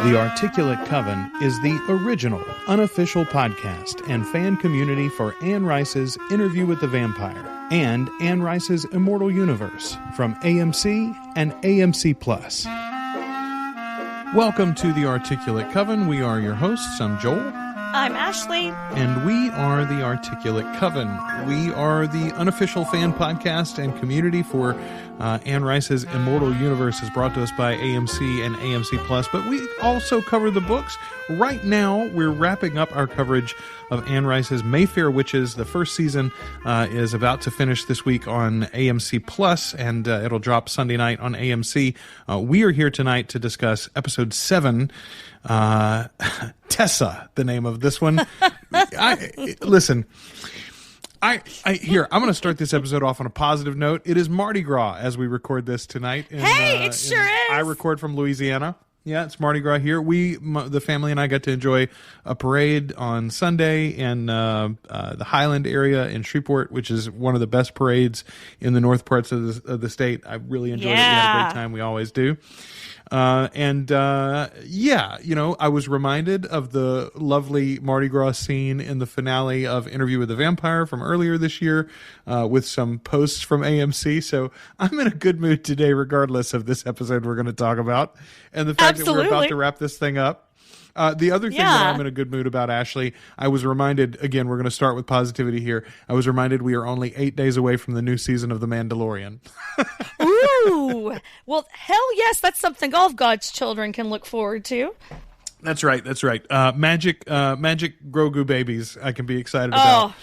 The Articulate Coven is the original, unofficial podcast and fan community for Anne Rice's Interview with the Vampire and Anne Rice's Immortal universe from AMC and AMC Plus. Welcome to The Articulate Coven. We are your hosts. I'm Joel. I'm Ashley. And we are The Articulate Coven. We are the unofficial fan podcast and community for Anne Rice's Immortal universe, is brought to us by AMC and AMC Plus, but we also cover the books. Right now, we're wrapping up our coverage of Anne Rice's Mayfair Witches. The first season is about to finish this week on AMC Plus, and it'll drop Sunday night on AMC. We are here tonight to discuss episode 7, Tessa, the name of this one. Listen, I'm going to start this episode off on a positive note. It is Mardi Gras as we record this tonight. It sure is. I record from Louisiana. Yeah, it's Mardi Gras here. The family and I got to enjoy a parade on Sunday in the Highland area in Shreveport, which is one of the best parades in the north parts of the state. I really enjoyed it. We had a great time. We always do. I was reminded of the lovely Mardi Gras scene in the finale of Interview with the Vampire from earlier this year, with some posts from AMC. So I'm in a good mood today, regardless of this episode we're going to talk about and the fact that we're about to wrap this thing up. The other thing that I'm in a good mood about, Ashley, I was reminded, again, we're going to start with positivity here. I was reminded we are only 8 days away from the new season of The Mandalorian. Ooh, well, hell yes, that's something all of God's children can look forward to. That's right. Magic Grogu babies I can be excited about. Oh,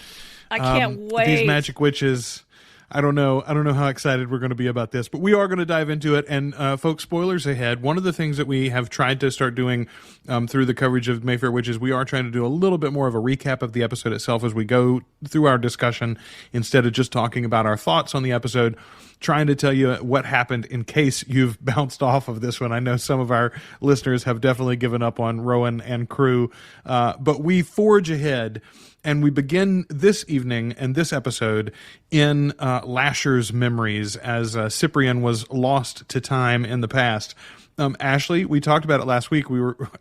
I can't wait. These magic witches. I don't know how excited we're going to be about this, but we are going to dive into it. And folks, spoilers ahead. One of the things that we have tried to start doing through the coverage of Mayfair Witches, we are trying to do a little bit more of a recap of the episode itself as we go through our discussion, instead of just talking about our thoughts on the episode, trying to tell you what happened in case you've bounced off of this one. I know some of our listeners have definitely given up on Rowan and crew, but we forge ahead. And we begin this evening and this episode in Lasher's memories as Cyprian was lost to time in the past. Ashley, we talked about it last week.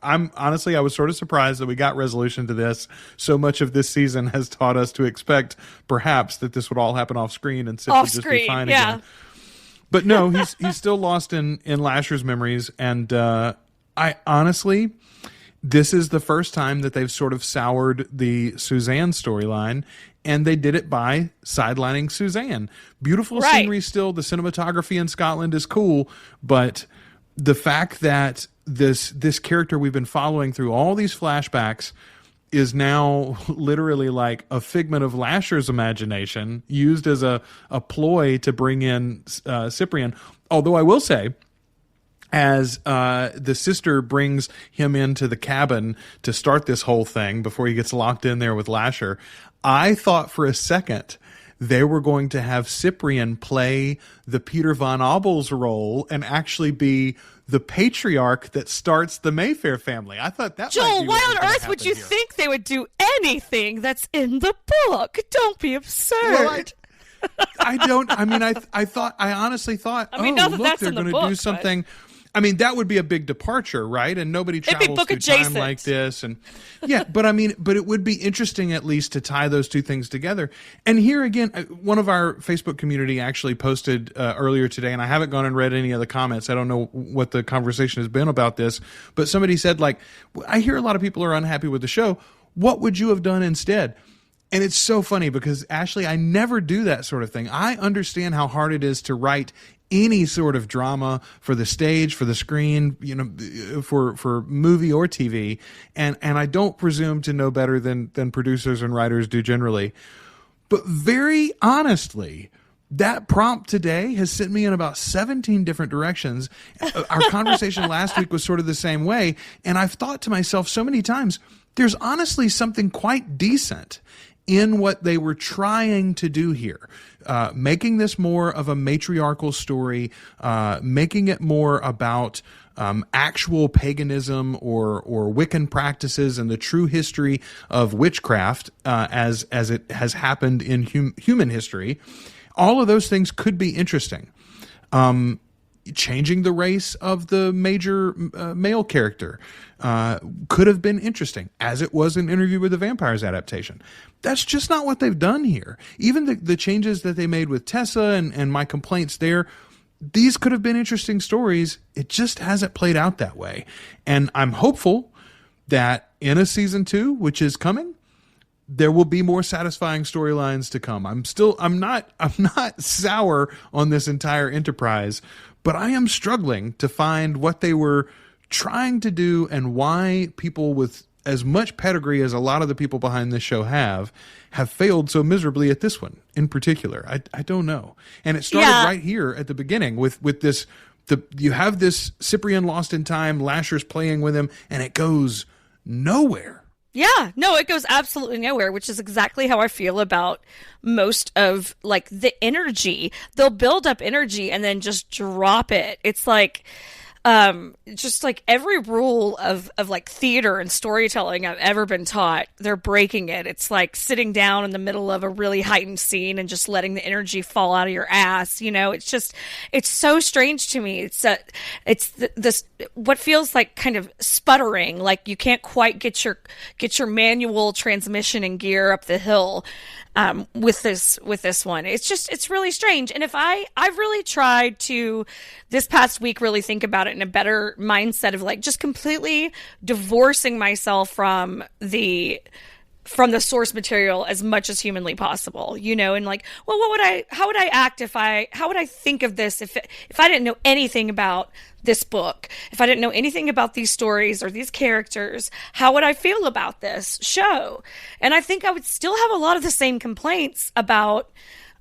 I was sort of surprised that we got resolution to this. So much of this season has taught us to expect, perhaps, that this would all happen off screen and Cyp would just be fine again. But no, he's still lost in Lasher's memories, and this is the first time that they've sort of soured the Suzanne storyline, and they did it by sidelining Suzanne. Beautiful scenery still. The cinematography in Scotland is cool, but the fact that this character we've been following through all these flashbacks is now literally like a figment of Lasher's imagination, used as a ploy to bring in Cyprian. Although I will say, as the sister brings him into the cabin to start this whole thing before he gets locked in there with Lasher, I thought for a second they were going to have Cyprian play the Peter Von Obels role and actually be the patriarch that starts the Mayfair family. I thought that Joel, might be why on earth would you think they would do anything that's in the book? Don't be absurd. I honestly thought, that's they're going to do something. I mean, that would be a big departure, right? And nobody travels through time like this. And yeah, but it would be interesting at least to tie those two things together. And here again, one of our Facebook community actually posted earlier today, and I haven't gone and read any of the comments. I don't know what the conversation has been about this, but somebody said, like, I hear a lot of people are unhappy with the show. What would you have done instead? And it's so funny because, Ashley, I never do that sort of thing. I understand how hard it is to write any sort of drama for the stage, for the screen, for movie or TV. And I don't presume to know better than producers and writers do generally. But very honestly, that prompt today has sent me in about 17 different directions. Our conversation last week was sort of the same way. And I've thought to myself so many times, there's honestly something quite decent in what they were trying to do here, making this more of a matriarchal story, making it more about actual paganism or Wiccan practices and the true history of witchcraft as it has happened in human history. All of those things could be interesting. changing the race of the major male character could have been interesting, as it was in Interview with the Vampires adaptation. That's just not what they've done here. Even the changes that they made with Tessa and my complaints there, these could have been interesting stories. It just hasn't played out that way. And I'm hopeful that in a season 2, which is coming, there will be more satisfying storylines to come. I'm not sour on this entire enterprise, but I am struggling to find what they were trying to do and why people with as much pedigree as a lot of the people behind this show have failed so miserably at this one in particular. I don't know. And it started right here at the beginning with this. You have this Cyprian lost in time, Lasher's playing with him, and it goes nowhere. Yeah, no, it goes absolutely nowhere, which is exactly how I feel about most of like the energy. They'll build up energy and then just drop it. It's like just like every rule of like theater and storytelling I've ever been taught, they're breaking it. It's like sitting down in the middle of a really heightened scene and just letting the energy fall out of your ass. You know, it's so strange to me. It's this what feels like kind of sputtering, like you can't quite get your manual transmission and gear up the hill. With this one, it's really strange. And if I've really tried to this past week really think about it in a better mindset of like just completely divorcing myself from the source material as much as humanly possible, you know, and like, well, how would I act how would I think of this if I didn't know anything about this book, if I didn't know anything about these stories or these characters, how would I feel about this show? And I think I would still have a lot of the same complaints about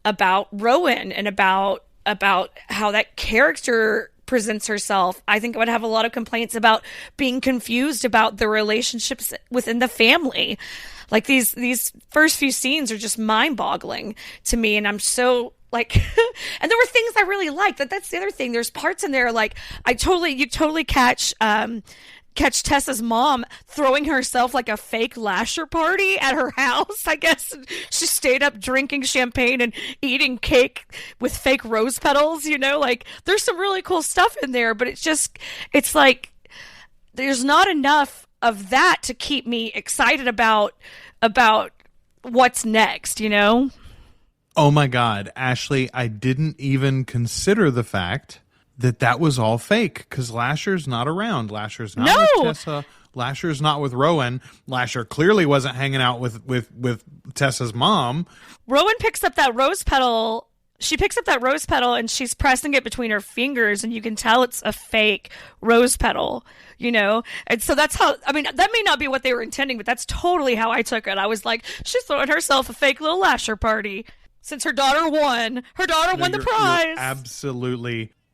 Rowan and about how that character presents herself. I think I would have a lot of complaints about being confused about the relationships within the family. Like these first few scenes are just mind-boggling to me, and I'm so like, and there were things I really liked. That's the other thing. There's parts in there like you totally catch Tessa's mom throwing herself like a fake Lasher party at her house. I guess she stayed up drinking champagne and eating cake with fake rose petals. You know, like there's some really cool stuff in there, but it's like there's not enough of that to keep me excited about what's next, you know? Oh my God, Ashley, I didn't even consider the fact that was all fake, because Lasher's not around. Lasher's not with Tessa. Lasher's not with Rowan. Lasher clearly wasn't hanging out with Tessa's mom. Rowan picks up that rose petal. She picks up that rose petal and she's pressing it between her fingers, and you can tell it's a fake rose petal, you know? And so that's how, I mean, that may not be what they were intending, but that's totally how I took it. I was like, she's throwing herself a fake little Lasher party. Since her daughter won the prize. You're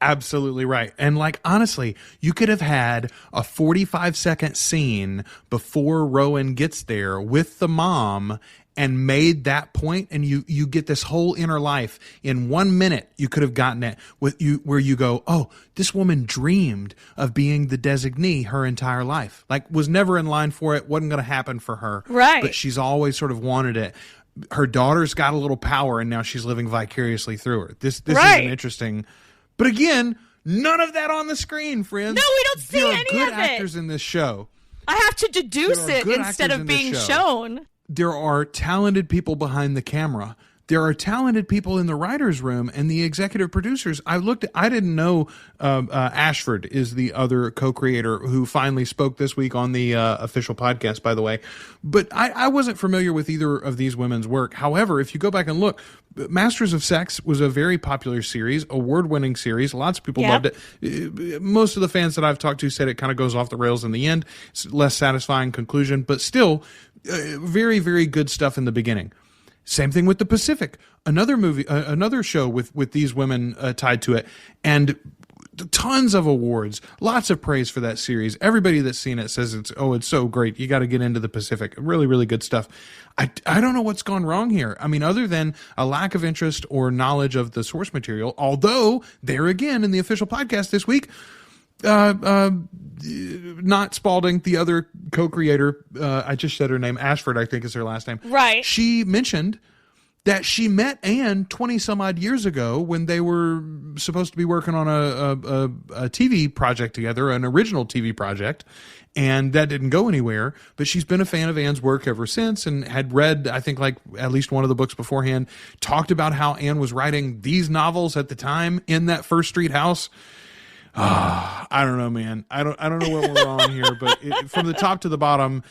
absolutely right. And like, honestly, you could have had a 45-second scene before Rowan gets there with the mom and made that point, and you get this whole inner life in 1 minute. You could have gotten it with you, where you go, oh, this woman dreamed of being the designee her entire life. Like, was never in line for it, wasn't going to happen for her. Right. But she's always sort of wanted it. Her daughter's got a little power, and now she's living vicariously through her. This right. is an interesting, but again, none of that on the screen, friends. No, we don't see any of it. There are good actors in this show. I have to deduce it instead of being shown. There are talented people behind the camera. There are talented people in the writer's room and the executive producers. I didn't know Ashford is the other co-creator who finally spoke this week on the official podcast, by the way. But I wasn't familiar with either of these women's work. However, if you go back and look, Masters of Sex was a very popular series, award-winning series. Lots of people loved it. Most of the fans that I've talked to said it kind of goes off the rails in the end. It's a less satisfying conclusion, but still very, very good stuff in the beginning. Same thing with The Pacific, another movie, another show with these women tied to it, and tons of awards, lots of praise for that series. Everybody that's seen it says it's so great. You got to get into The Pacific. Really, really good stuff. I don't know what's gone wrong here. I mean, other than a lack of interest or knowledge of the source material, although there again in the official podcast this week, not Spalding, the other co-creator, I just said her name, Ashford, I think is her last name. Right. She mentioned that she met Anne 20 some odd years ago when they were supposed to be working on a TV project together, an original TV project. And that didn't go anywhere, but she's been a fan of Anne's work ever since and had read, I think, like at least one of the books beforehand, talked about how Anne was writing these novels at the time in that First Street house. I don't know, man. I don't know what we're on here, but from the top to the bottom,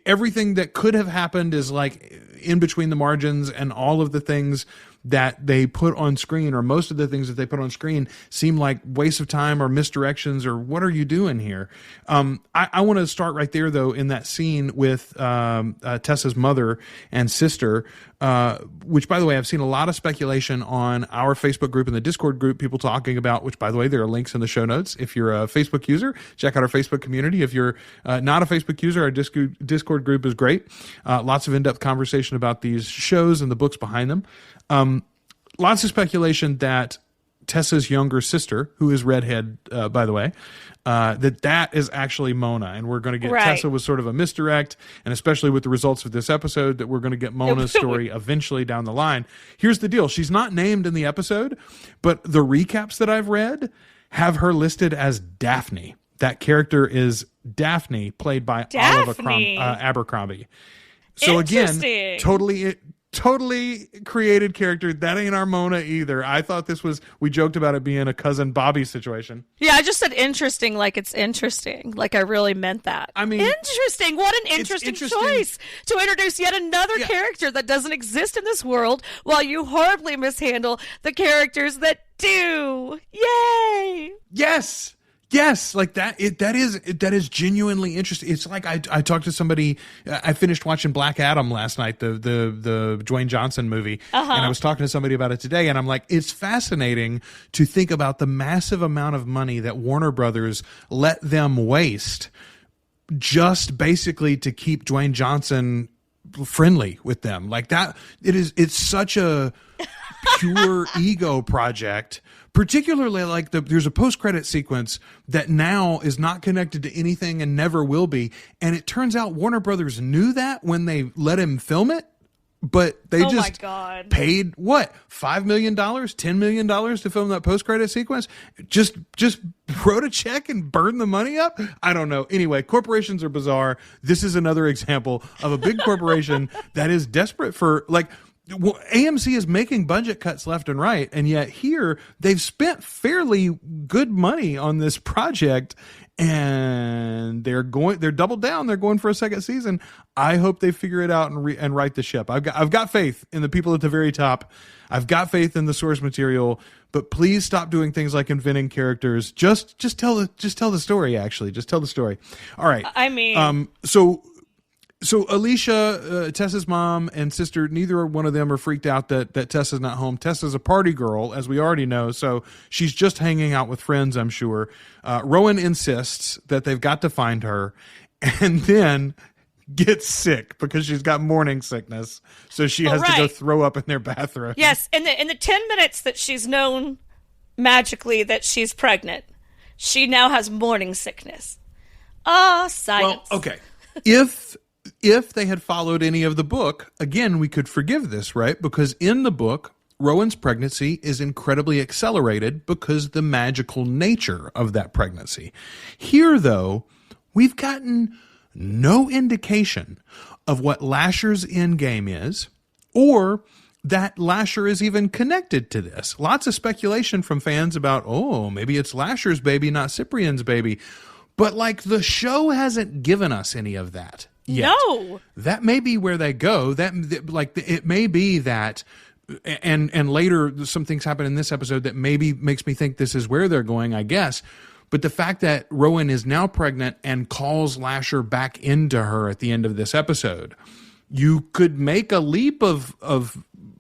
everything that could have happened is like in between the margins, and all of the things that they put on screen, or most of the things that they put on screen, seem like waste of time or misdirections, or what are you doing here? I want to start right there, though, in that scene with Tessa's mother and sister, which, by the way, I've seen a lot of speculation on our Facebook group and the Discord group, people talking about, which, by the way, there are links in the show notes. If you're a Facebook user, check out our Facebook community. If you're not a Facebook user, our Discord group is great. Lots of in-depth conversation about these shows and the books behind them. Lots of speculation that Tessa's younger sister, who is redhead, by the way, that is actually Mona, and we're going to get Tessa was sort of a misdirect, and especially with the results of this episode, that we're going to get Mona's story eventually down the line. Here's the deal. She's not named in the episode, but the recaps that I've read have her listed as Daphne. That character is Daphne, played by Olive Abercrombie. So again, totally created character. That ain't our Mona either. I thought we joked about it being a cousin Bobby situation. Yeah, I just said interesting like it's interesting. Like I really meant that. I mean, interesting. What an interesting choice to introduce yet another character that doesn't exist in this world, while you horribly mishandle the characters that do. Yay! Yes, like that. That is genuinely interesting. It's like I talked to somebody. I finished watching Black Adam last night, the Dwayne Johnson movie, and I was talking to somebody about it today. And I'm like, it's fascinating to think about the massive amount of money that Warner Brothers let them waste, just basically to keep Dwayne Johnson friendly with them. Like that. It's such a pure ego project. Particularly, like there's a post-credit sequence that now is not connected to anything and never will be. And it turns out Warner Brothers knew that when they let him film it, but they paid what, $5 million, $10 million to film that post-credit sequence? Just wrote a check and burned the money up? I don't know. Anyway, corporations are bizarre. This is another example of a big corporation that is desperate for, like, AMC is making budget cuts left and right, and yet here they've spent fairly good money on this project, and they're doubled down. They're going for a second season. I hope they figure it out and right the ship. I've got faith in the people at the very top. I've got faith in the source material, but please stop doing things like inventing characters. Just tell the story. Actually, just tell the story. All right. I mean, So Alicia, Tessa's mom and sister, neither one of them are freaked out that Tessa's not home. Tessa's a party girl, as we already know, so she's just hanging out with friends, I'm sure. Rowan insists that they've got to find her, and then gets sick because she's got morning sickness, so she has to go throw up in their bathroom. Yes, in the 10 minutes that she's known magically that she's pregnant, she now has morning sickness. Science. Well, okay. If they had followed any of the book, again, we could forgive this, right? Because in the book, Rowan's pregnancy is incredibly accelerated because the magical nature of that pregnancy. Here, though, we've gotten no indication of what Lasher's endgame is, or that Lasher is even connected to this. Lots of speculation from fans about, maybe it's Lasher's baby, not Cyprian's baby. But, like, the show hasn't given us any of that yet. No. That may be where they go. It may be that, and later some things happen in this episode that maybe makes me think this is where they're going, I guess. But the fact that Rowan is now pregnant and calls Lasher back into her at the end of this episode, you could make a leap of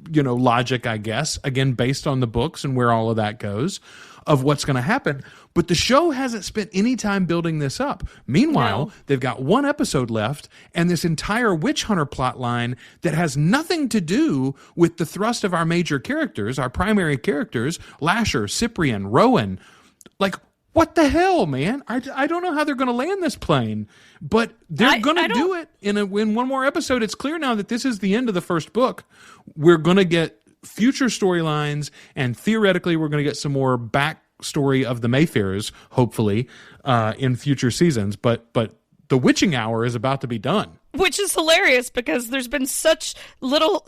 logic, I guess, again, based on the books and where all of that goes, of what's going to happen. But the show hasn't spent any time building this up. Meanwhile, they've got one episode left and this entire witch hunter plot line that has nothing to do with the thrust of our major characters, our primary characters, Lasher, Cyprian, Rowan. Like, what the hell, man? I don't know how they're going to land this plane, but they're going to do it in one more episode. It's clear now that this is the end of the first book. We're going to get future storylines, and theoretically, we're going to get some more backstory of the Mayfairs, hopefully, in future seasons. But the witching hour is about to be done. Which is hilarious because there's been such little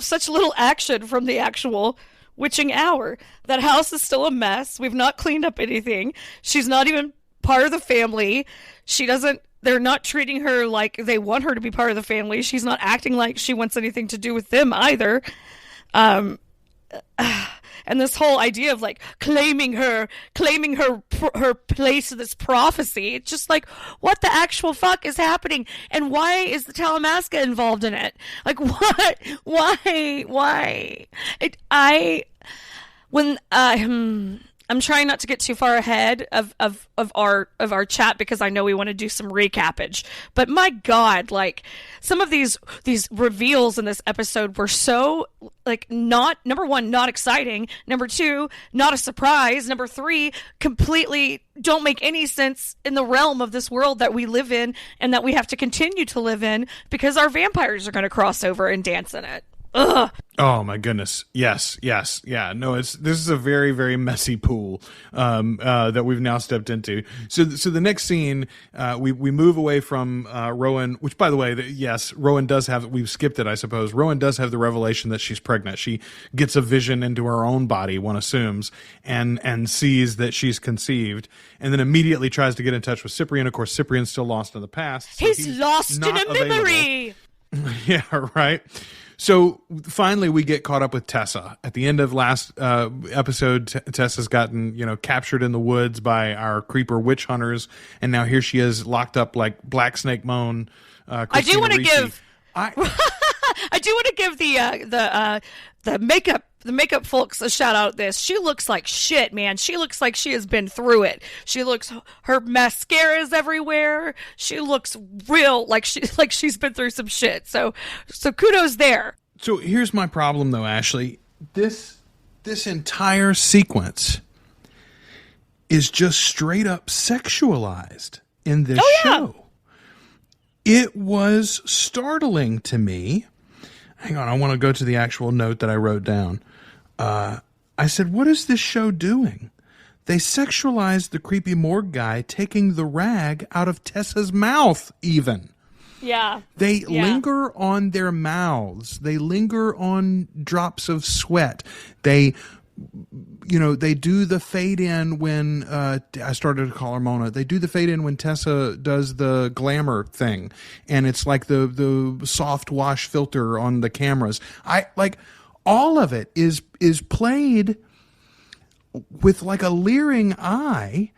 action from the actual witching hour. That house is still a mess. We've not cleaned up anything. She's not even part of the family. They're not treating her like they want her to be part of the family. She's not acting like she wants anything to do with them either. And this whole idea of like claiming her place in this prophecy. It's just like, what the actual fuck is happening? And why is the Talamasca involved in it? Like, what? Why? I'm trying not to get too far ahead of our chat because I know we want to do some recappage. But my God, like some of these reveals in this episode were so like number one, not exciting. Number two, not a surprise. Number three, completely don't make any sense in the realm of this world that we live in and that we have to continue to live in because our vampires are going to cross over and dance in it. Ugh. Oh my goodness. Yes. Yeah. No, this is a very, very messy pool, that we've now stepped into. So the next scene, we move away from, Rowan, which by the way, yes, Rowan does have, we've skipped it, I suppose. Rowan does have the revelation that she's pregnant. She gets a vision into her own body, one assumes, and sees that she's conceived, and then immediately tries to get in touch with Cyprian. Of course, Cyprian's still lost in the past. So he's lost in a memory. Yeah, right. So finally, we get caught up with Tessa. At the end of last episode, Tessa's gotten captured in the woods by our creeper witch hunters, and now here she is locked up like Black Snake Moan. I do want to give. I do want to give the makeup folks a shout out. She looks like shit, man. She looks like she has been through it. Her mascara's everywhere. She looks real like she's been through some shit. So kudos there. So here's my problem though, Ashley. This entire sequence is just straight up sexualized in this show. It was startling to me. Hang on, I want to go to the actual note that I wrote down. I said, what is this show doing? They sexualized the creepy morgue guy taking the rag out of Tessa's mouth even. Yeah. They linger on their mouths. They linger on drops of sweat. They do the fade in when I started to call her Mona. They do the fade in when Tessa does the glamour thing, and it's like the soft wash filter on the cameras. I like all of it is played with like a leering eye,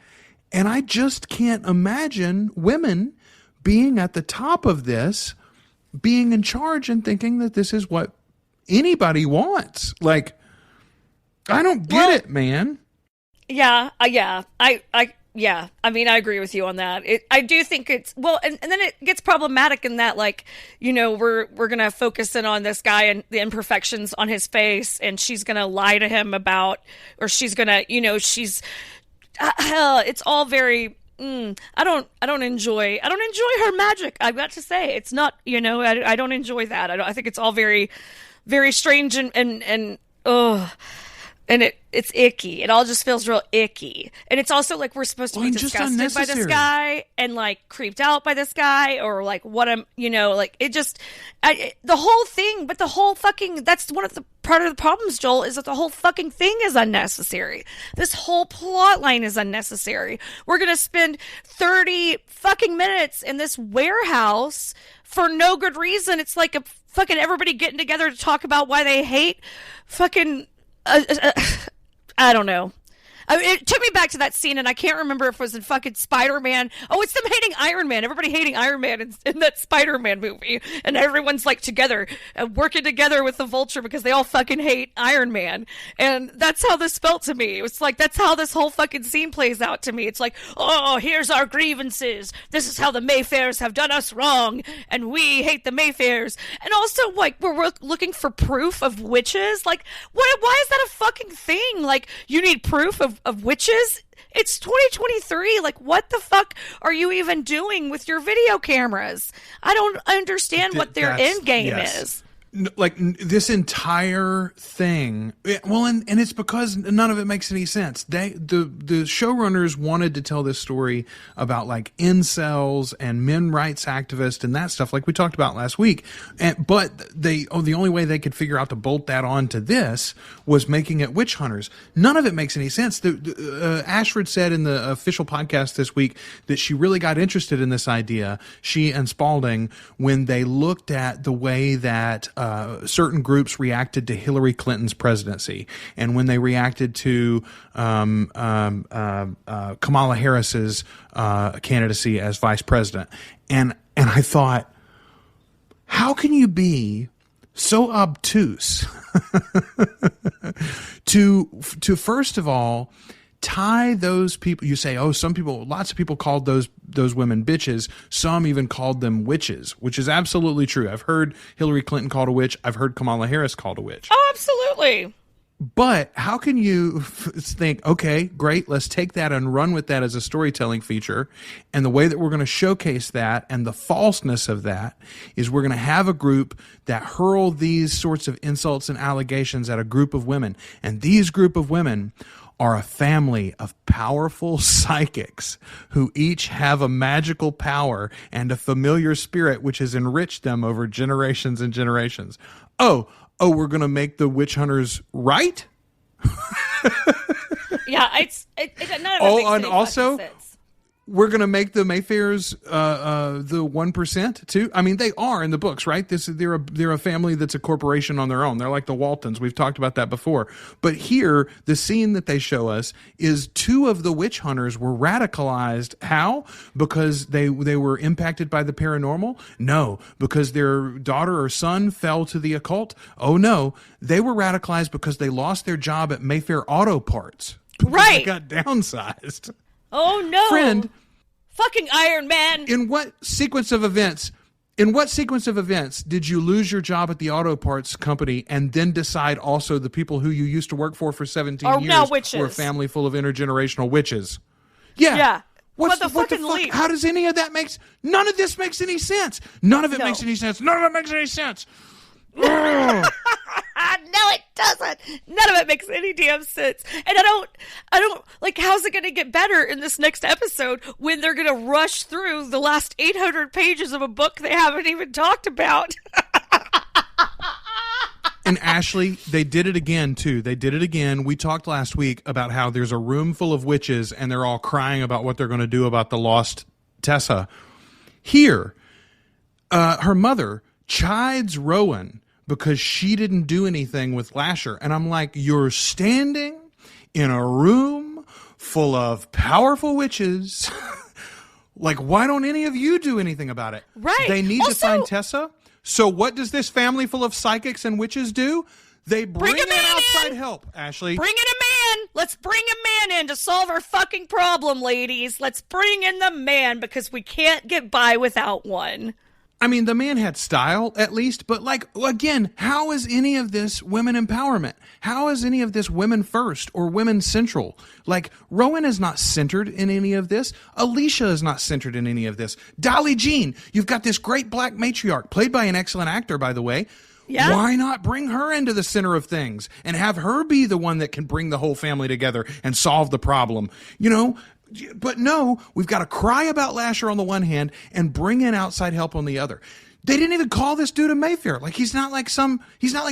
and I just can't imagine women being at the top of this, being in charge and thinking that this is what anybody wants. Like, I don't get it, man. Yeah. I mean, I agree with you on that. I do think it's and then it gets problematic in that, like, we're gonna focus in on this guy and the imperfections on his face, and she's gonna lie to him about, or she's gonna, it's all very. I don't enjoy her magic. I've got to say, it's not. I don't enjoy that. I think it's all very, very strange and And it's icky. It all just feels real icky. And it's also like we're supposed to be disgusted by this guy and like creeped out by this guy, or like it just, the whole thing, but the whole fucking, that's one of the part of the problems, Joel, is that the whole fucking thing is unnecessary. This whole plot line is unnecessary. We're going to spend 30 fucking minutes in this warehouse for no good reason. It's like a fucking everybody getting together to talk about why they hate fucking, I don't know. It took me back to that scene, and I can't remember if it was in fucking Spider-Man. Oh, it's them hating Iron Man. Everybody hating Iron Man in that Spider-Man movie. And everyone's like together, working together with the Vulture because they all fucking hate Iron Man. And that's how this felt to me. It was like, that's how this whole fucking scene plays out to me. It's like, oh, here's our grievances. This is how the Mayfairs have done us wrong, and we hate the Mayfairs. And also, like, we're looking for proof of witches. Like, why is that a fucking thing? Like, you need proof of of witches? It's 2023. Like, what the fuck are you even doing with your video cameras? I don't understand what their end game is. Like this entire thing, well, and it's because none of it makes any sense. The showrunners wanted to tell this story about like incels and men rights activists and that stuff, like we talked about last week. But the only way they could figure out to bolt that on to this was making it witch hunters. None of it makes any sense. Ashford said in the official podcast this week that she really got interested in this idea, she and Spalding, when they looked at the way that certain groups reacted to Hillary Clinton's presidency, and when they reacted to Kamala Harris's candidacy as vice president, and I thought, how can you be so obtuse to first of all tie those people? You say, oh, lots of people called those women bitches. Some even called them witches, which is absolutely true. I've heard Hillary Clinton called a witch. I've heard Kamala Harris called a witch. Oh, absolutely. But how can you think, okay, great, let's take that and run with that as a storytelling feature. And the way that we're going to showcase that and the falseness of that is we're going to have a group that hurl these sorts of insults and allegations at a group of women. And these group of women are a family of powerful psychics who each have a magical power and a familiar spirit which has enriched them over generations and generations. Oh, we're going to make the witch hunters right? Yeah, it's none of it makes and any also sense. We're going to make the Mayfairs the 1% too. I mean, they are in the books, right? They're a family that's a corporation on their own. They're like the Waltons. We've talked about that before. But here, the scene that they show us is two of the witch hunters were radicalized. How? Because they were impacted by the paranormal? No. Because their daughter or son fell to the occult? Oh no. They were radicalized because they lost their job at Mayfair Auto Parts. Right. They got downsized. Oh no. Friend, fucking Iron Man. In what sequence of events did you lose your job at the auto parts company and then decide also the people who you used to work for 17 years were a family full of intergenerational witches? Yeah. What the fuck? Leap? How does any of that none of this makes any sense. None of it makes any sense. None of it makes any sense. No, it doesn't. None of it makes any damn sense. And I don't like, how's it going to get better in this next episode when they're going to rush through the last 800 pages of a book they haven't even talked about? And Ashley, they did it again too. They did it again. We talked last week about how there's a room full of witches and they're all crying about what they're going to do about the lost Tessa. Here, her mother chides Rowan because she didn't do anything with Lasher. And I'm like, you're standing in a room full of powerful witches. Like, why don't any of you do anything about it? Right. They need to find Tessa. So what does this family full of psychics and witches do? They bring in outside help, Ashley. Bring in a man. Let's bring a man in to solve our fucking problem, ladies. Let's bring in the man because we can't get by without one. I mean, the man had style, at least, but like, again, how is any of this women empowerment? How is any of this women first or women central? Like, Rowan is not centered in any of this. Alicia is not centered in any of this. Dolly Jean, you've got this great black matriarch, played by an excellent actor, by the way. Yeah. Why not bring her into the center of things and have her be the one that can bring the whole family together and solve the problem? You know? But no, we've got to cry about Lasher on the one hand and bring in outside help on the other. They didn't even call this dude a Mayfair. Like, he's not like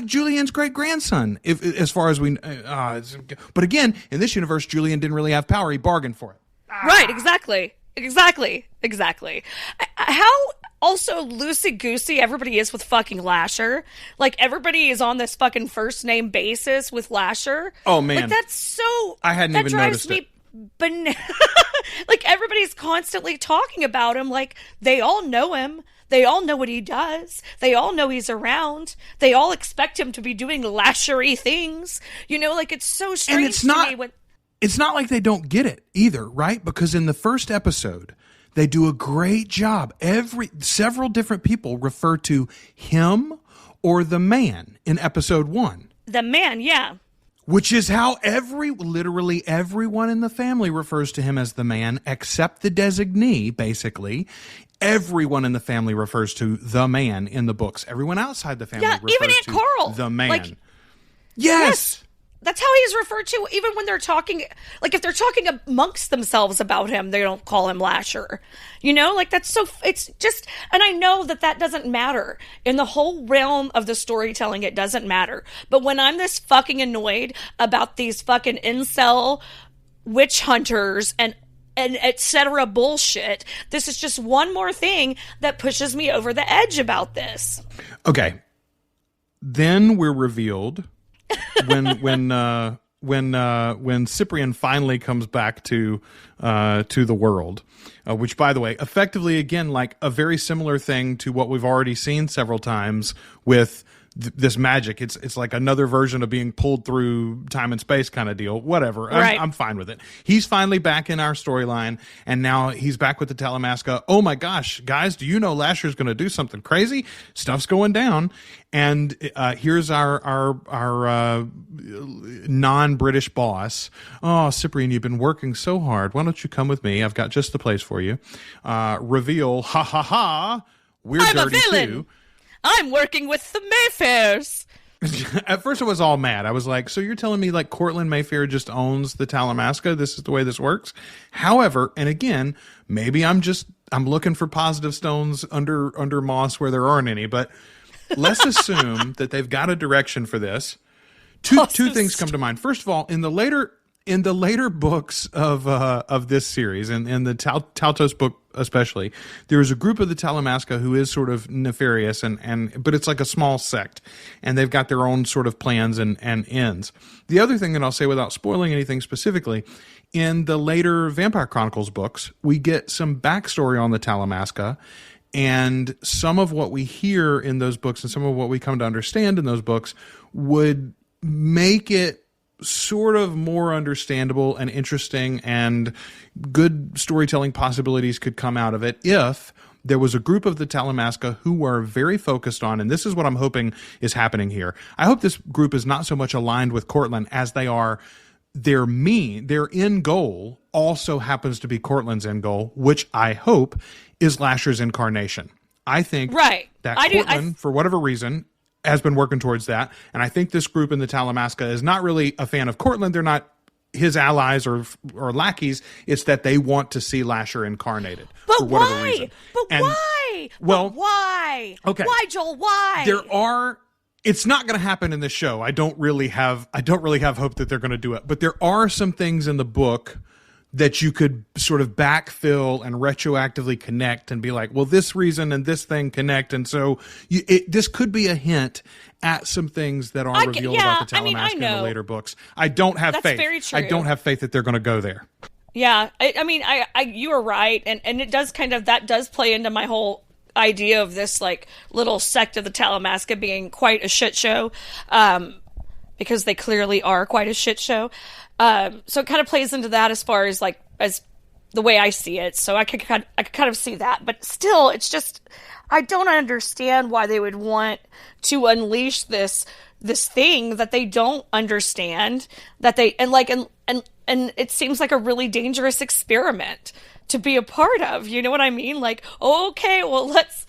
Julian's great grandson, as far as we. But again, in this universe, Julian didn't really have power. He bargained for it. Right. Exactly. How also loosey-goosey everybody is with fucking Lasher. Like, everybody is on this fucking first name basis with Lasher. Oh man, like, that's so. I hadn't even noticed it. But like, everybody's constantly talking about him. Like, they all know him. They all know what he does. They all know he's around. They all expect him to be doing Lasher-y things. You know, like, it's so strange and it's not, to me. It's not like they don't get it either, right? Because in the first episode, they do a great job. Several different people refer to him or the man in episode 1. The man, yeah. Which is how literally everyone in the family refers to him as the man, except the designee, basically. Everyone in the family refers to the man in the books. Everyone outside the family refers even Aunt to Coral. The man. Like, yes! That's how he's referred to, even when they're talking, like if they're talking amongst themselves about him, they don't call him Lasher. You know, like that's so, it's just, and I know that doesn't matter. In the whole realm of the storytelling, it doesn't matter. But when I'm this fucking annoyed about these fucking incel witch hunters and etc. bullshit, this is just one more thing that pushes me over the edge about this. Okay. Then we're revealed when Cyprian finally comes back to the world, which, by the way, effectively, again, like a very similar thing to what we've already seen several times with this magic. It's like another version of being pulled through time and space kind of deal. Whatever. Right. I'm fine with it. He's finally back in our storyline, and now he's back with the Talamasca. Oh my gosh, guys, do you know Lasher's going to do something crazy? Stuff's going down. And here's our non-British boss. Oh, Cyprian, you've been working so hard. Why don't you come with me? I've got just the place for you. Reveal, ha ha ha, we're I'm dirty a villain. too. I'm working with the Mayfairs. At first I was all mad. I was like, so you're telling me like Cortland Mayfair just owns the Talamasca? This is the way this works? However, and again, maybe I'm looking for positive stones under moss where there aren't any, but let's assume that they've got a direction for this. Two things come to mind. First of all, in the later books of this series, and in the Taltos book especially, there is a group of the Talamasca who is sort of nefarious, but it's like a small sect, and they've got their own sort of plans and ends. The other thing that I'll say without spoiling anything specifically, in the later Vampire Chronicles books, we get some backstory on the Talamasca, and some of what we hear in those books and some of what we come to understand in those books would make it sort of more understandable and interesting, and good storytelling possibilities could come out of it if there was a group of the Talamasca who were very focused on, and this is what I'm hoping is happening here. I hope this group is not so much aligned with Cortland as they are their end goal also happens to be Cortland's end goal, which I hope is Lasher's incarnation. I think that Cortland, for whatever reason, has been working towards that. And I think this group in the Talamasca is not really a fan of Cortland. They're not his allies or lackeys. It's that they want to see Lasher incarnated for whatever reason. Why? Well, why? Okay. Why, Joel? Why? It's not going to happen in the show. I don't really have hope that they're going to do it. But there are some things in the book that you could sort of backfill and retroactively connect and be like, well, this reason and this thing connect. And so this could be a hint at some things that are revealed about the Talamasca in the later books. I don't have faith. That's very true. I don't have faith that they're going to go there. Yeah. You are right. And it does that does play into my whole idea of this like little sect of the Talamasca being quite a shit show. Because they clearly are quite a shit show. So it kind of plays into that as far as as the way I see it. So I could kind of see that, but still, it's just, I don't understand why they would want to unleash this thing that they don't understand, that they, and it seems like a really dangerous experiment to be a part of. You know what I mean? Like, okay, well, let's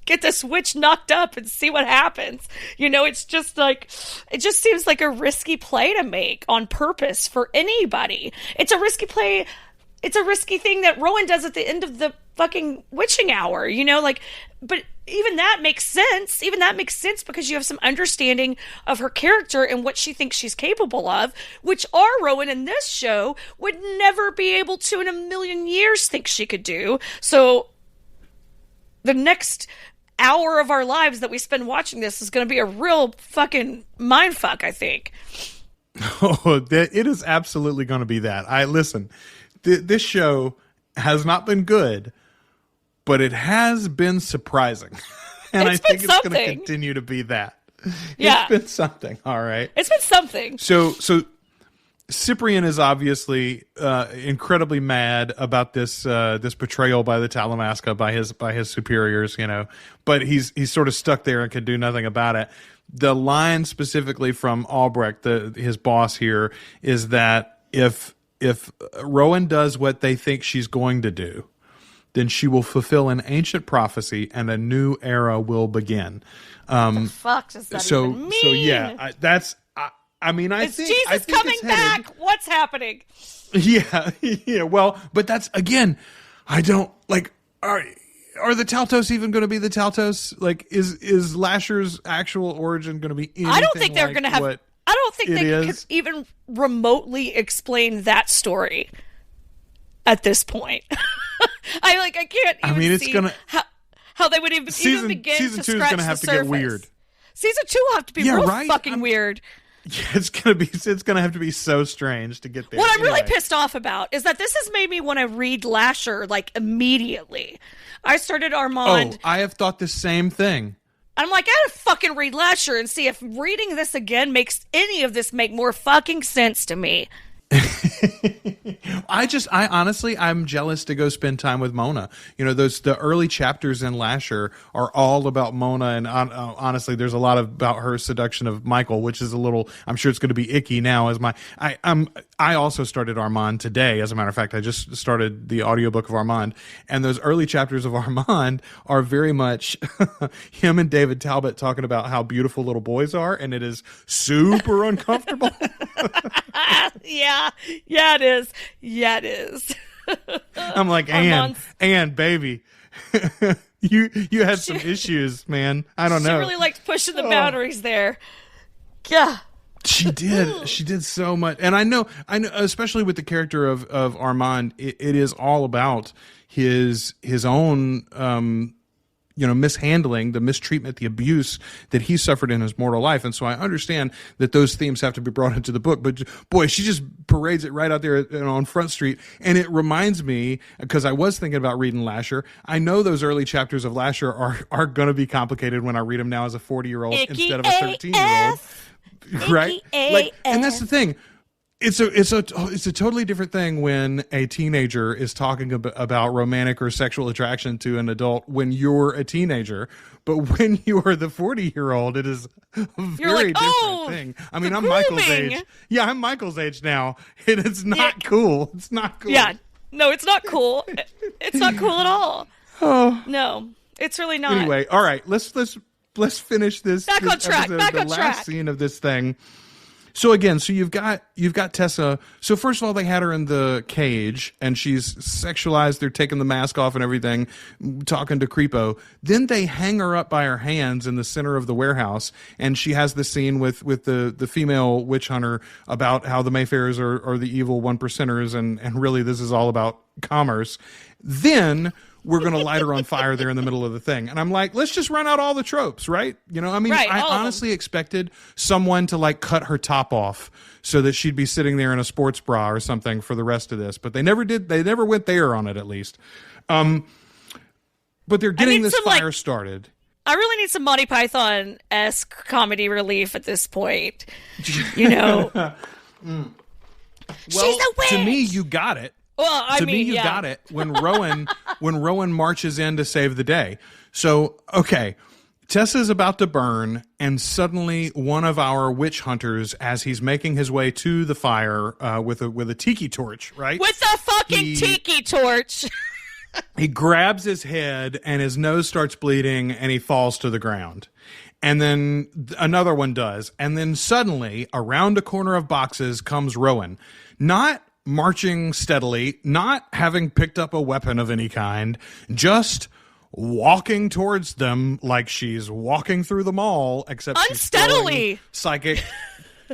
get this witch knocked up and see what happens. You know, it's just like, it just seems like a risky play to make on purpose for anybody. It's a risky play. It's a risky thing that Rowan does at the end of the fucking witching hour, you know, like, but even that makes sense. Even that makes sense because you have some understanding of her character and what she thinks she's capable of, which our Rowan in this show would never be able to in a million years think she could do. So the next hour of our lives that we spend watching this is going to be a real fucking mindfuck, I think. Oh, it is absolutely going to be that. Listen, this show has not been good, but it has been surprising. And I think it's going to continue to be that. Yeah. It's been something, all right? It's been something. So Cyprian is obviously incredibly mad about this betrayal by the Talamasca, by his superiors, you know, but he's sort of stuck there and can do nothing about it. the line specifically from Albrecht, his boss here, is that if Rowan does what they think she's going to do, then she will fulfill an ancient prophecy and a new era will begin. What the fuck does that even mean? So yeah, I mean, is Jesus coming back? What's happening? Yeah, yeah. Well, but that's, again, I don't like. Are the Taltos even going to be the Taltos? Like, is Lasher's actual origin going to be anything? I don't think they're going to have. I don't think they could even remotely explain that story at this point. I can't. Even it's gonna how they would even begin season to 2 is scratch gonna have the to surface. get weird. Season 2 will have to be fucking weird. Yeah, it's gonna have to be so strange to get there. What I'm really pissed off about is that this has made me want to read Lasher like immediately. I started Armand. Oh, I have thought the same thing. I'm like, I gotta fucking read Lasher and see if reading this again makes any of this make more fucking sense to me. I honestly, I'm jealous to go spend time with Mona. The early chapters in Lasher are all about Mona, and honestly, there's a lot about her seduction of Michael, which is a little, I'm sure it's going to be icky now. I also started Armand today. As a matter of fact, I just started the audiobook of Armand, and those early chapters of Armand are very much him and David Talbot talking about how beautiful little boys are, and it is super uncomfortable. Yeah, it is. Yeah, it is. I'm like, Anne, baby, you had some issues, man. I don't know. She really liked pushing the boundaries there. Yeah. She did. She did so much. And I know, especially with the character of Armand, it is all about his own, mishandling, the mistreatment, the abuse that he suffered in his mortal life. And so I understand that those themes have to be brought into the book. But boy, she just parades it right out there on Front Street. And it reminds me, because I was thinking about reading Lasher, I know those early chapters of Lasher are going to be coming when I read them now as a 40-year-old instead of a 13-year-old. Right? And that's the thing. It's a totally different thing when a teenager is talking about romantic or sexual attraction to an adult when you're a teenager, but when you're the 40-year-old, it is a very different thing. I mean, I'm Michael's age. Yeah, I'm Michael's age now, and it's not cool. It's not cool. Yeah, no, it's not cool. It's not cool at all. Oh no, it's really not. Anyway, all right, let's finish this. Back on track. The last scene of this thing. So again, you've got Tessa. So first of all, they had her in the cage, and she's sexualized. They're taking the mask off and everything, talking to Creepo. Then they hang her up by her hands in the center of the warehouse, and she has the scene with the female witch hunter about how the Mayfairs are the evil 1%ers, and really this is all about commerce. Then we're going to light her on fire there in the middle of the thing. And I'm like, let's just run out all the tropes, right? I honestly expected someone to cut her top off so that she'd be sitting there in a sports bra or something for the rest of this. But they never did. They never went there on it, at least. But they're getting this fire started. I really need some Monty Python-esque comedy relief at this point. Well, she's a witch! To me, you got it. Well, you got it when Rowan marches in to save the day. So, okay, Tessa's about to burn, and suddenly one of our witch hunters, as he's making his way to the fire with a tiki torch, right? With a fucking tiki torch. He grabs his head, and his nose starts bleeding, and he falls to the ground. And then another one does. And then suddenly, around a corner of boxes comes Rowan. Not marching steadily, not having picked up a weapon of any kind, just walking towards them like she's walking through the mall, except unsteadily. She's psychic.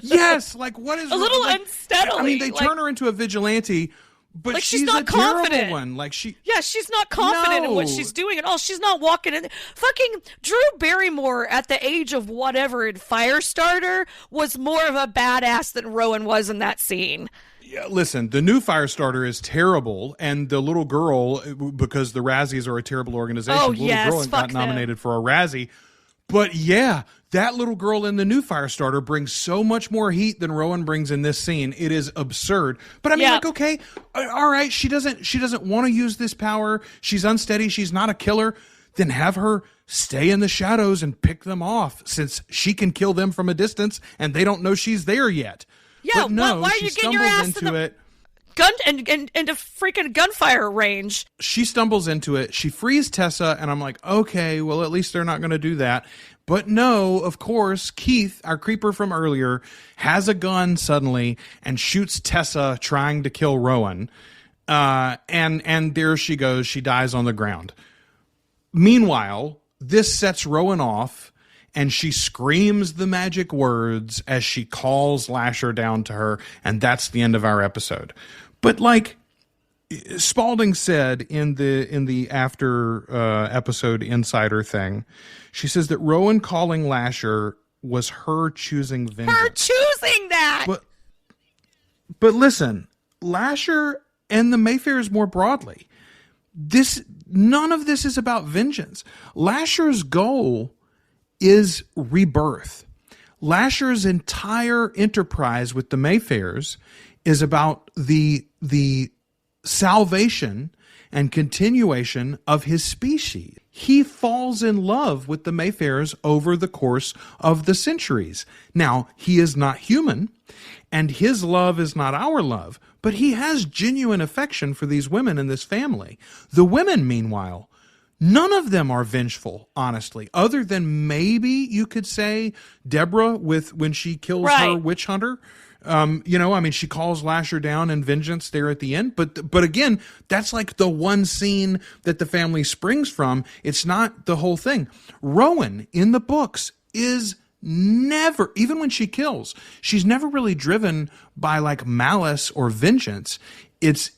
Yes, what is a little unsteadily? I mean, they turn her into a vigilante, but she's not a confident. Terrible one. She's not confident in what she's doing at all. She's not walking in. Fucking Drew Barrymore at the age of whatever in Firestarter was more of a badass than Rowan was in that scene. Yeah, listen, the new Firestarter is terrible, and the little girl, because the Razzies are a terrible organization, girl got nominated for a Razzie. But yeah, that little girl in the new Firestarter brings so much more heat than Rowan brings in this scene. It is absurd. But I mean, okay, all right, she doesn't want to use this power. She's unsteady. She's not a killer. then have her stay in the shadows and pick them off, since she can kill them from a distance and they don't know she's there yet. Yeah, but no, why are you getting your ass into it? Gun and into freaking gunfire range. She stumbles into it. She frees Tessa, and I'm like, okay, well, at least they're not going to do that. But no, of course, Keith, our creeper from earlier, has a gun suddenly and shoots Tessa trying to kill Rowan. And there she goes. She dies on the ground. Meanwhile, this sets Rowan off, and she screams the magic words as she calls Lasher down to her, and that's the end of our episode. But like Spalding said in the after episode insider thing, she says that Rowan calling Lasher was her choosing vengeance. Her choosing that. But listen, Lasher and the Mayfairs more broadly, none of this is about vengeance. Lasher's goal is rebirth. Lasher's entire enterprise with the Mayfairs is about the salvation and continuation of his species. He falls in love with the Mayfairs over the course of the centuries. Now, he is not human, and his love is not our love, but he has genuine affection for these women in this family. The women, meanwhile, none of them are vengeful, honestly, other than maybe you could say Deborah when she kills her witch hunter. She calls Lasher down in vengeance there at the end. But again, that's like the one scene that the family springs from. It's not the whole thing. Rowan in the books is never, even when she kills, she's never really driven by like malice or vengeance. It's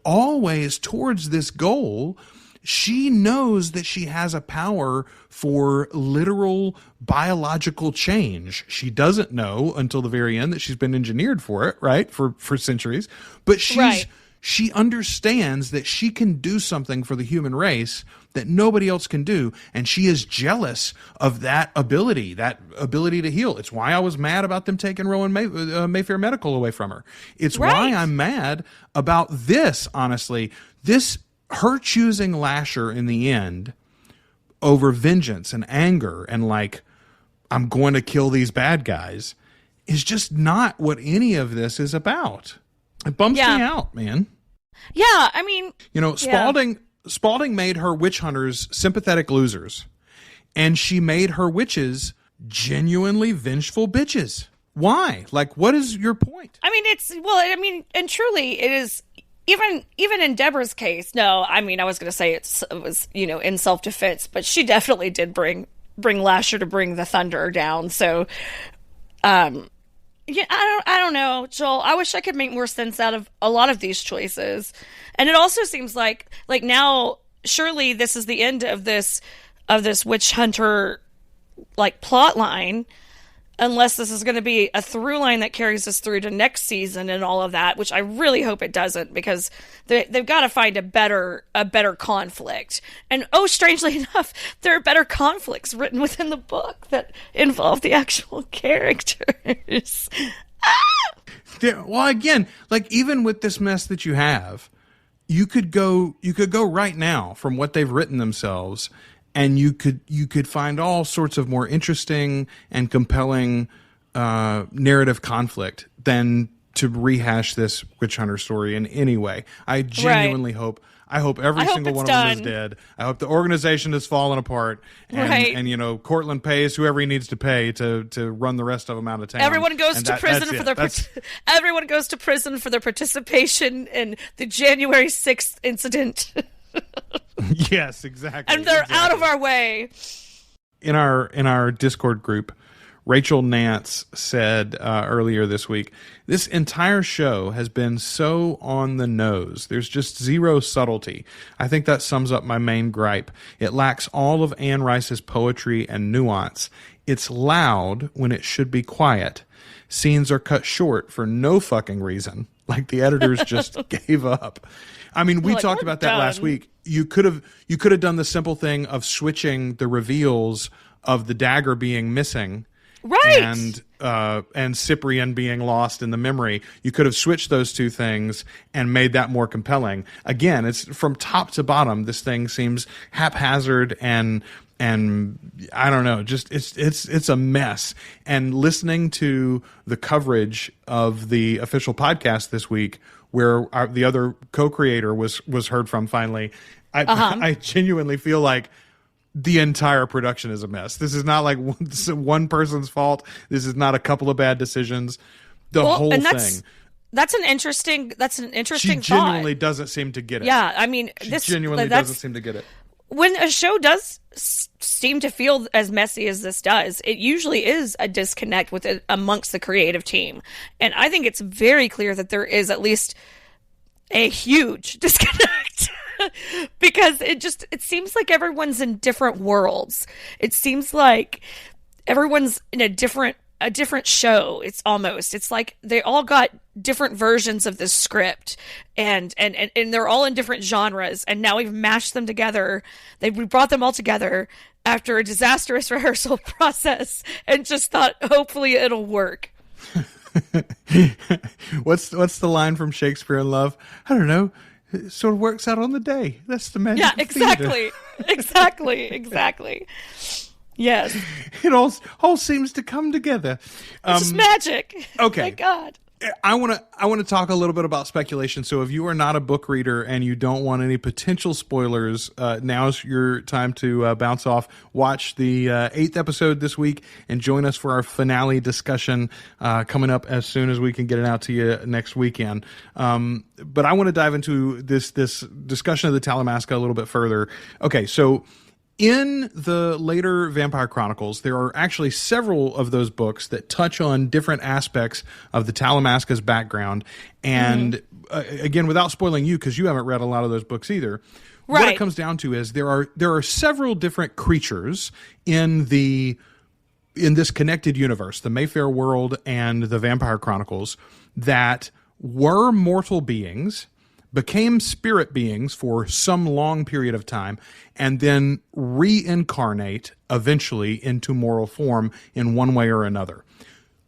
always towards this goal. She knows that she has a power for literal biological change. She doesn't know until the very end that she's been engineered for it, right? For centuries. But she understands that she can do something for the human race that nobody else can do. And she is jealous of that ability to heal. It's why I was mad about them taking Rowan Mayfair Medical away from her. It's why I'm mad about this, honestly. Her choosing Lasher in the end over vengeance and anger and like, I'm going to kill these bad guys, is just not what any of this is about. It bums me out, man. Yeah, I mean... Spalding made her witch hunters sympathetic losers, and she made her witches genuinely vengeful bitches. Why? Like, what is your point? I mean, and truly, it is... Even in Deborah's case, no, I mean, I was going to say it was, in self-defense, but she definitely did bring Lasher to bring the thunder down. So, I don't know, Joel. I wish I could make more sense out of a lot of these choices. And it also seems like now, surely this is the end of this witch hunter like plot line. Unless this is going to be a through line that carries us through to next season and all of that, which I really hope it doesn't, because they've got to find a better conflict. And strangely enough, there are better conflicts written within the book that involve the actual characters. Well, again, like even with this mess that you have, you could go right now from what they've written themselves. And you could find all sorts of more interesting and compelling narrative conflict than to rehash this witch hunter story in any way. I genuinely hope. I hope every single one of them is dead. I hope the organization has fallen apart, and Cortland pays whoever he needs to pay to run the rest of them out of town. Everyone goes to prison for everyone goes to prison for their participation in the January 6th incident. Yes, exactly. And they're out of our way. In our Discord group, Rachel Nance said earlier this week, this entire show has been so on the nose. There's just zero subtlety. I think that sums up my main gripe. It lacks all of Anne Rice's poetry and nuance. It's loud when it should be quiet. Scenes are cut short for no fucking reason. Like the editors just gave up. I mean, we talked about that last week. You could have done the simple thing of switching the reveals of the dagger being missing Right. And Cyprian being lost in the memory. You could have switched those two things and made that more compelling. Again, it's from top to bottom. This thing seems haphazard and I don't know, just it's a mess. And listening to the coverage of the official podcast this week, where the other co-creator was heard from finally, I genuinely feel like the entire production is a mess. This is not like one person's fault. This is not a couple of bad decisions. The whole thing. That's an interesting She genuinely thought. Doesn't seem to get it. Yeah, I mean, genuinely doesn't seem to get it. When a show does seem to feel as messy as this does, it usually is a disconnect with it amongst the creative team. And I think it's very clear that there is at least a huge disconnect. Because it seems like everyone's in different worlds. It seems like everyone's in a different show. It's like they all got different versions of this script and they're all in different genres, and now we've mashed them together. We brought them all together after a disastrous rehearsal process and just thought hopefully it'll work. What's the line from Shakespeare in Love? I don't know. It sort of works out on the day. That's the magic. Yeah, of exactly. Exactly. Yes. It all seems to come together. It's just magic. Okay. Thank God. I want to talk a little bit about speculation. So if you are not a book reader and you don't want any potential spoilers, now's your time to bounce off. Watch the 8th episode this week and join us for our finale discussion coming up as soon as we can get it out to you next weekend. But I want to dive into this discussion of the Talamasca a little bit further. Okay, so in the later Vampire Chronicles, there are actually several of those books that touch on different aspects of the Talamasca's background. And again, without spoiling you, because you haven't read a lot of those books either, right. What it comes down to is there are several different creatures in this connected universe, the Mayfair world and the Vampire Chronicles, that were mortal beings, became spirit beings for some long period of time, and then reincarnate eventually into mortal form in one way or another.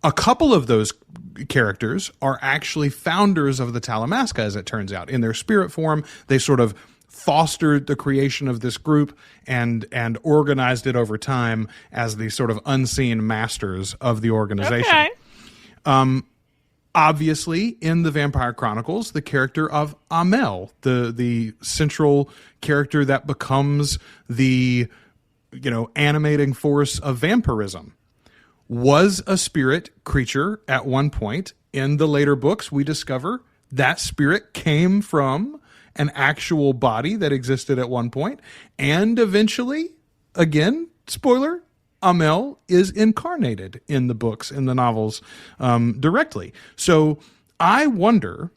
A couple of those characters are actually founders of the Talamasca, as it turns out. In their spirit form, they sort of fostered the creation of this group and organized it over time as the sort of unseen masters of the organization. Okay. Obviously, in the Vampire Chronicles, the character of Amel, the central character that becomes the animating force of vampirism, was a spirit creature at one point. In the later books, we discover that spirit came from an actual body that existed at one point, and eventually, again, spoiler, Amel is incarnated in the books, in the novels, directly. So I wonder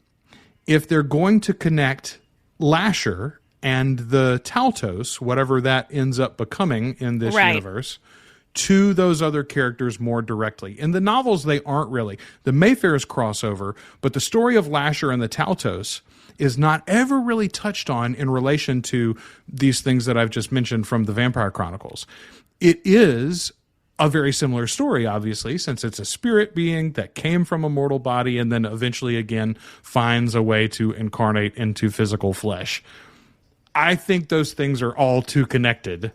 if they're going to connect Lasher and the Taltos, whatever that ends up becoming in this universe, to those other characters more directly. In the novels, they aren't really. The Mayfair's crossover, but the story of Lasher and the Taltos is not ever really touched on in relation to these things that I've just mentioned from the Vampire Chronicles. It is a very similar story, obviously, since it's a spirit being that came from a mortal body and then eventually again finds a way to incarnate into physical flesh. I think those things are all too connected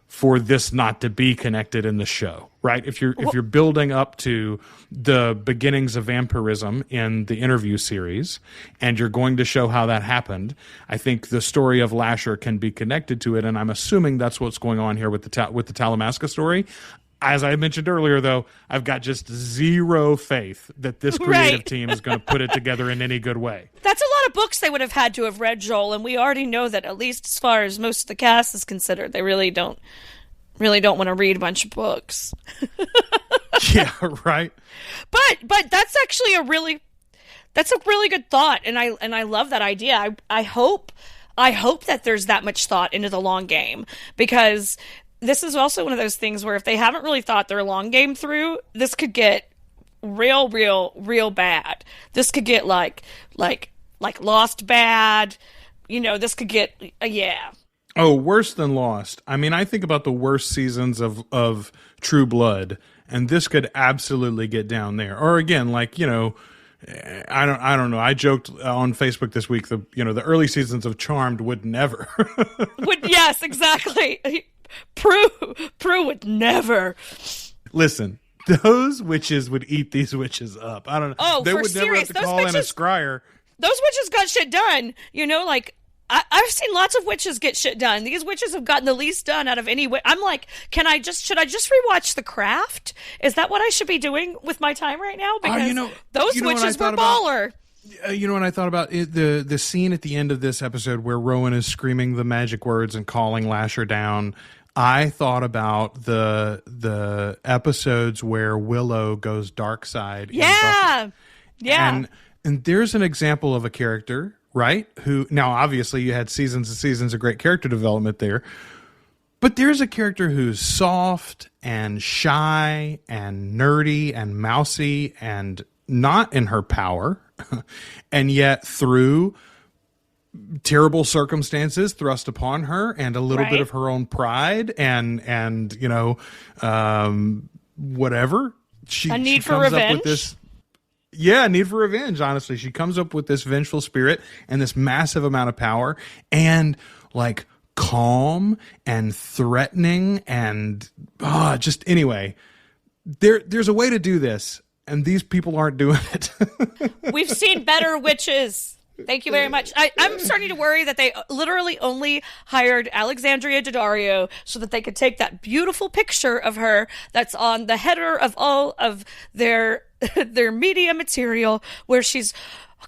for this not to be connected in the show, right? If you're building up to the beginnings of vampirism in the interview series and you're going to show how that happened, I think the story of Lasher can be connected to it, and I'm assuming that's what's going on here with the Talamasca story. As I mentioned earlier, though, I've got just zero faith that this creative team is going to put it together in any good way. That's a lot of books they would have had to have read, Joel, and we already know that, at least as far as most of the cast is considered, they really don't want to read a bunch of books. Yeah, right. But that's actually a really good thought, and I love that idea. I hope that there's that much thought into the long game, because this is also one of those things where if they haven't really thought their long game through, this could get real bad. This could get like Lost bad. This could get Oh, worse than Lost. I mean, I think about the worst seasons of True Blood, and this could absolutely get down there. Or again, like, you know, I don't know. I joked on Facebook this week, the early seasons of Charmed would never. Yes, exactly. Prue would never. Listen, those witches would eat these witches up. I don't know. Oh, they would never have to call in a scryer. Those witches got shit done. You know, like, I've seen lots of witches get shit done. These witches have gotten the least done out of any witch. I'm like, should I just rewatch The Craft? Is that what I should be doing with my time right now? Because those witches were baller. You know what I thought about? The scene at the end of this episode where Rowan is screaming the magic words and calling Lasher down. I thought about the episodes where Willow goes dark side. Yeah. And there's an example of a character, right? Who now obviously you had seasons and seasons of great character development there. But there's a character who's soft and shy and nerdy and mousy and not in her power. And yet through terrible circumstances thrust upon her and a little bit of her own pride and whatever. A need for revenge. Up with this, yeah, need for revenge, honestly. She comes up with this vengeful spirit and this massive amount of power and like calm and threatening and just anyway. There's a way to do this, and these people aren't doing it. We've seen better witches. Thank you very much. I'm starting to worry that they literally only hired Alexandria Daddario so that they could take that beautiful picture of her that's on the header of all of their media material where she's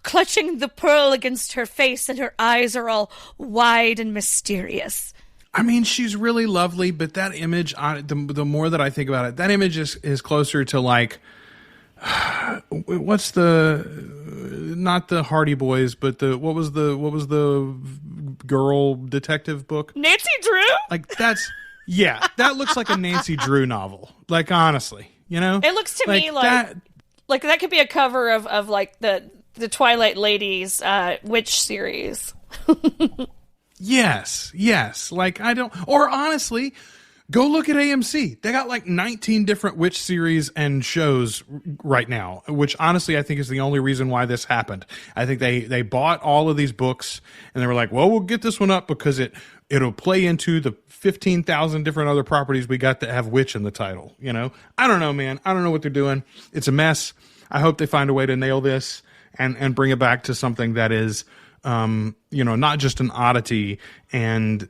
clutching the pearl against her face and her eyes are all wide and mysterious. I mean, she's really lovely, but that image, the more that I think about it, that image is closer to like, what's not the Hardy Boys, but what was the girl detective book? Nancy Drew? Like that looks like a Nancy Drew novel. Like honestly, you know? It looks to me like that could be a cover of like the Twilight Ladies witch series. Yes. Like or honestly, go look at AMC. They got like 19 different witch series and shows right now, which honestly I think is the only reason why this happened. I think they bought all of these books and they were like, well, we'll get this one up because it'll play into the 15,000 different other properties we got that have witch in the title. You know, I don't know, man. I don't know what they're doing. It's a mess. I hope they find a way to nail this and bring it back to something that is, not just an oddity and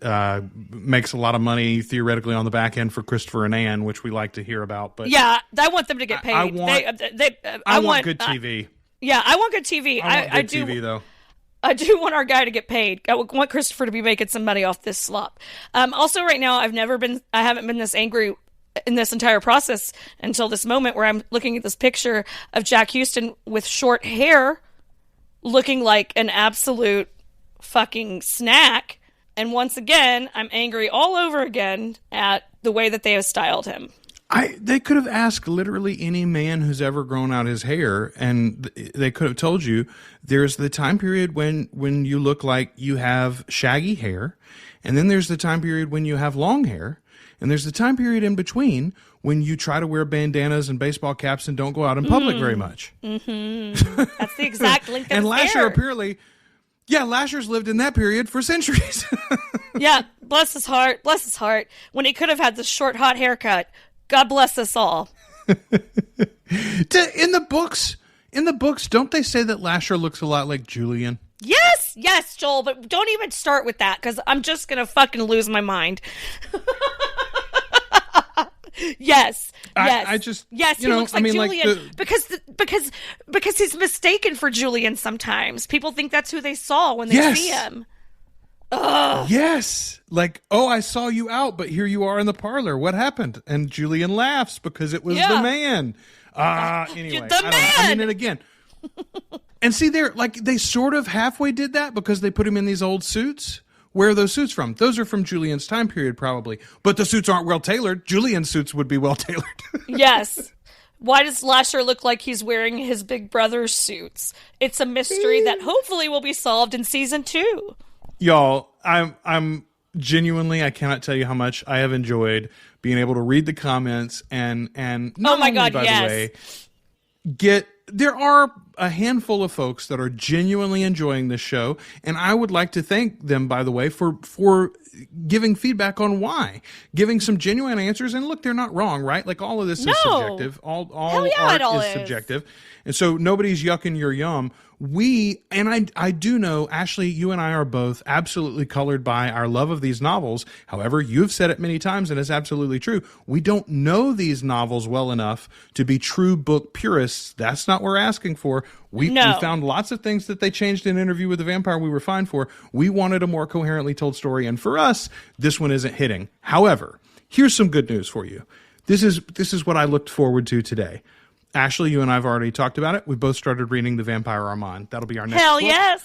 makes a lot of money theoretically on the back end for Christopher and Ann, which we like to hear about. But yeah, I want them to get paid. I want good TV. Yeah, I want good TV. I do TV though. I do want our guy to get paid. I want Christopher to be making some money off this slop. Also, right now, I haven't been this angry in this entire process until this moment where I'm looking at this picture of Jack Houston with short hair looking like an absolute fucking snack. And once again, I'm angry all over again at the way that they have styled him. They could have asked literally any man who's ever grown out his hair, and they could have told you there's the time period when you look like you have shaggy hair, and then there's the time period when you have long hair, and there's the time period in between when you try to wear bandanas and baseball caps and don't go out in public very much. Mm-hmm. That's the exact length of and his Lasher hair. apparently, Lasher's lived in that period for centuries. Yeah, bless his heart. When he could have had the short, hot haircut. God bless us all. In the books, don't they say that Lasher looks a lot like Julian? Yes, Joel, but don't even start with that because I'm just going to fucking lose my mind. Yes. I just he looks like Julian because he's mistaken for Julian sometimes. People think that's who they saw when they see him. Ugh. Yes. Like, oh, I saw you out, but here you are in the parlor. What happened? And Julian laughs because it was the man. Anyway, the man. And again, and see, they sort of halfway did that because they put him in these old suits. Where are those suits from? Those are from Julian's time period, probably. But the suits aren't well tailored. Julian's suits would be well tailored. Yes. Why does Lasher look like he's wearing his big brother's suits? It's a mystery that hopefully will be solved in season 2. Y'all, I'm genuinely, I cannot tell you how much I have enjoyed being able to read the comments and not only, by the way, there are a handful of folks that are genuinely enjoying this show, and I would like to thank them, by the way, for giving feedback on why, giving some genuine answers. And look, they're not wrong, right? Like, all of this is subjective. All art is subjective. And so nobody's yucking your yum. I do know, Ashley, you and I are both absolutely colored by our love of these novels. However, you've said it many times, and it's absolutely true. We don't know these novels well enough to be true book purists. That's not what we're asking for. We found lots of things that they changed in Interview with the Vampire we were fine for. We wanted a more coherently told story, and for us, this one isn't hitting. However, here's some good news for you. This is what I looked forward to today. Ashley, you and I have already talked about it. We both started reading The Vampire Armand. That'll be our next book. Yes.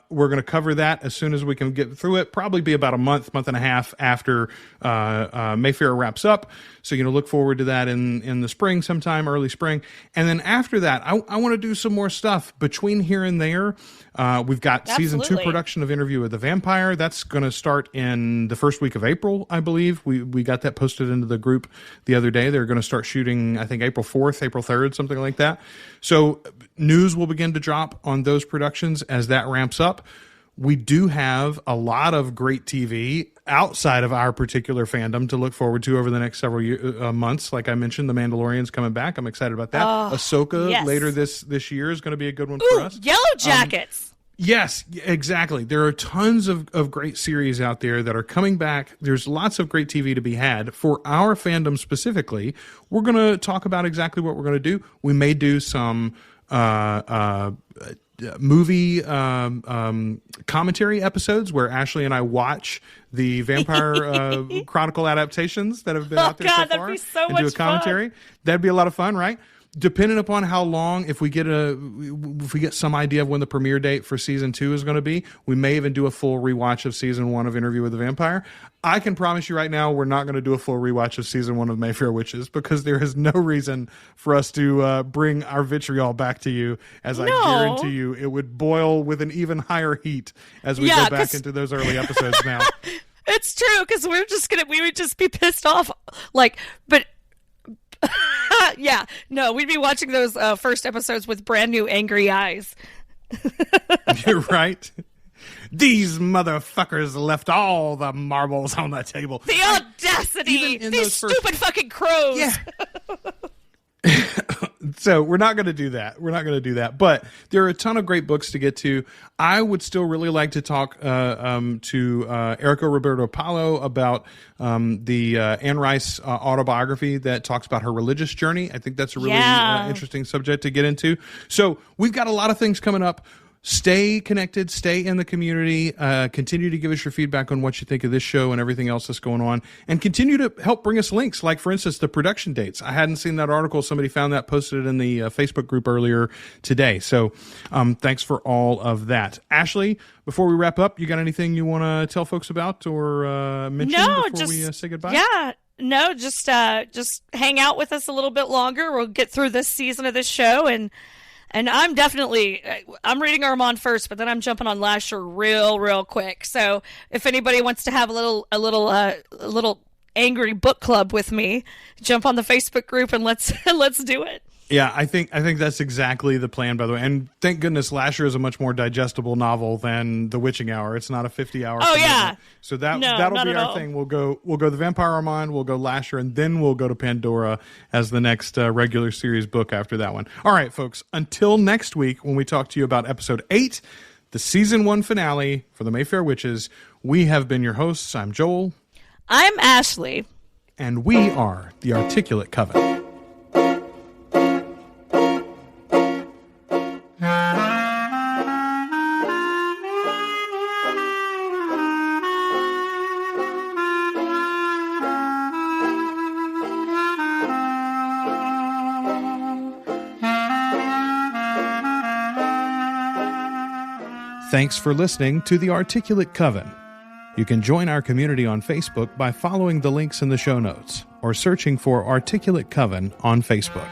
We're going to cover that as soon as we can get through it. Probably be about a month and a half after Mayfair wraps up. So, look forward to that in the spring sometime, early spring. And then after that, I want to do some more stuff between here and there. We've got season 2 production of Interview with the Vampire. That's going to start in the first week of April, I believe. We got that posted into the group the other day. They're going to start shooting, I think, April 4th, April 3rd, something like that. So news will begin to drop on those productions as that ramps up. We do have a lot of great TV outside of our particular fandom to look forward to over the next several months. Like I mentioned, The Mandalorian's coming back. I'm excited about that. Ahsoka later this year is going to be a good one for us. Yellow Jackets. Yes, exactly. There are tons of great series out there that are coming back. There's lots of great TV to be had. For our fandom specifically, we're going to talk about exactly what we're going to do. We may do some movie commentary episodes where Ashley and I watch the Vampire Chronicle adaptations that have been out there so far. That'd be so and much do a commentary. fun. That'd be a lot of fun, right? Depending upon how long, if we get some idea of when the premiere date for season 2 is going to be, we may even do a full rewatch of season 1 of Interview with the Vampire. I can promise you right now, we're not going to do a full rewatch of season 1 of Mayfair Witches, because there is no reason for us to bring our vitriol back to you, as I guarantee you it would boil with an even higher heat as we go back into those early episodes now. It's true, because we would just be pissed off, but we'd be watching those first episodes with brand new angry eyes. You're right. These motherfuckers left all the marbles on the table. The audacity! These stupid fucking crows! Yeah. So we're not going to do that. But there are a ton of great books to get to. I would still really like to talk to Erico Roberto Paulo about the Anne Rice autobiography that talks about her religious journey. I think that's a really interesting subject to get into. So we've got a lot of things coming up. Stay connected, stay in the community, continue to give us your feedback on what you think of this show and everything else that's going on, and continue to help bring us links, like, for instance, the production dates. I hadn't seen that article. Somebody found that, posted it in the Facebook group earlier today. So thanks for all of that. Ashley, before we wrap up, you got anything you want to tell folks about or mention before we say goodbye? Yeah. No, just hang out with us a little bit longer. We'll get through this season of this show, and I'm reading Armand first, but then I'm jumping on Lasher real quick. So if anybody wants to have a little angry book club with me, jump on the Facebook group and let's do it. Yeah, I think that's exactly the plan, by the way. And thank goodness Lasher is a much more digestible novel than The Witching Hour. It's not a 50-hour commitment. Yeah. So that'll be our thing. We'll go The Vampire Armand, we'll go Lasher, and then we'll go to Pandora as the next regular series book after that one. All right, folks, until next week when we talk to you about episode 8, the season 1 finale for the Mayfair Witches, we have been your hosts. I'm Joel. I'm Ashley. And we are the Articulate Coven. Thanks for listening to The Articulate Coven. You can join our community on Facebook by following the links in the show notes or searching for Articulate Coven on Facebook.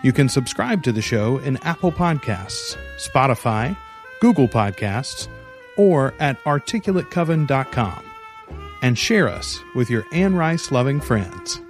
You can subscribe to the show in Apple Podcasts, Spotify, Google Podcasts, or at articulatecoven.com. and share us with your Anne Rice loving friends.